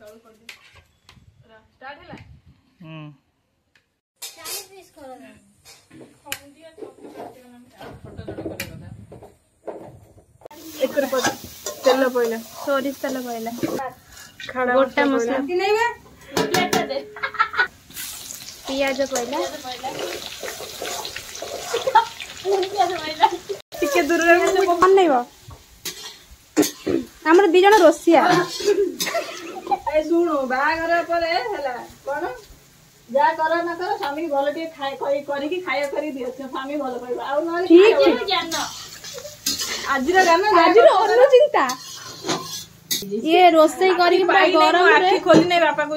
start है तेल पड़ला सोरिष तेल पड़ला गोटा मसला पियाज पड़ला टिके दूर बनइब आमर दी जन रोसिया शुणु बाहागर पर कौन जहाँ कर ना कर स्वामी भल टे खाया कर दियो स्वामी भल पाइब आज चिंता ये रोसई करी गरम रे खोली नहीं बापा को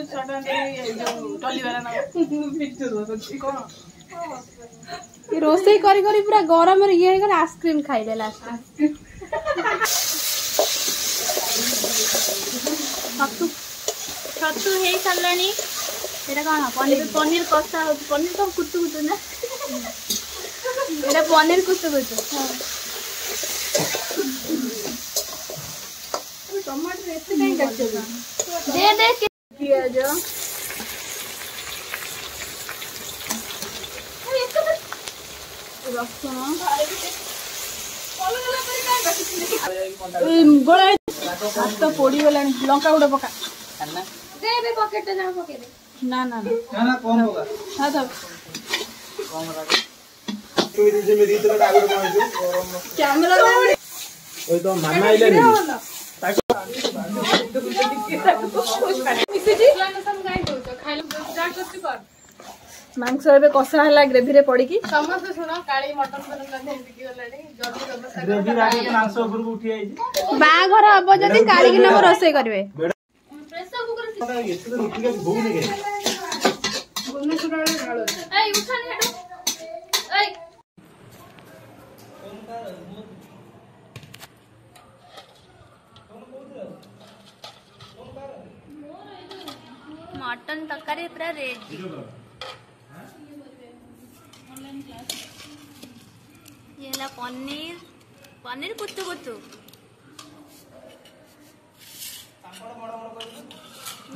टली वाला ना कौन ये रोसई करी करी पूरा गरम रे ये कर आइसक्रीम खाइले लास्ट छतु छतु हे सालानी एटा कोन पनीर कसा पनीर तो कुतु कुतु ना एटा पनीर कुतु कुतु टमाटर एते काई काटछो दे दे पियाज रसुन गोला हाथ पोड़ी गला लंका गुड़ा पका दे बे पॉकेट जा पके दे ना ना ना ना कम होगा हां तो कम लगा तू जे मेरी तो आगुड़ में जो कैमरा ओई तो मामा आइले नहीं मांस एबे कसा हला ग्रेवी रे पड़ी की समस्त सुनो काली मटन करन बिकी गलाडी जल्दी व्यवस्था ग्रेवी राडी मांस ऊपर उठी आइ बा घर अब जदी काली कि नम रसोई करबे प्रेशर कुकर ये तो रोटी का भूग नहीं गए बोलने सुना रे गालो ए उठानी हटो ए मटन तकारी पूरा रेडी ये ला पनीर पनीर कुतु कुतु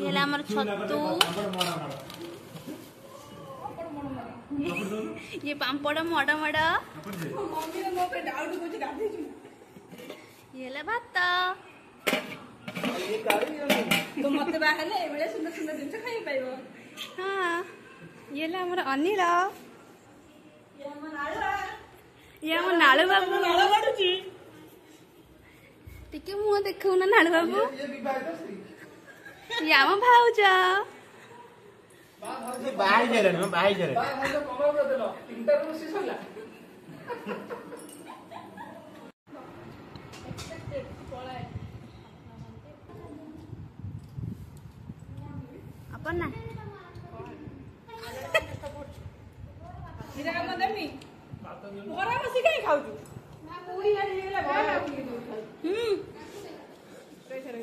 ये ला हमर छत्तू ये पांपड़ मड़ मड़ ये ला भात तो मत बाहले एबे सुंदर सुंदर दिन खाई पाइबो हां ये ला हमर अनिल ये हमर नाळू बाबू नाळू बाडुची टिके मुह देखौ ना नाळू बाबू ये हम भाउज बाहाई जरे न बाहाई जरे बा हम तो कमरा कर देलो तीनटा रूम से सला अपन ना हिरा मदमी मोरा मसी काई खाउ छु ना पूरी हरी हेला भरा कैसे रे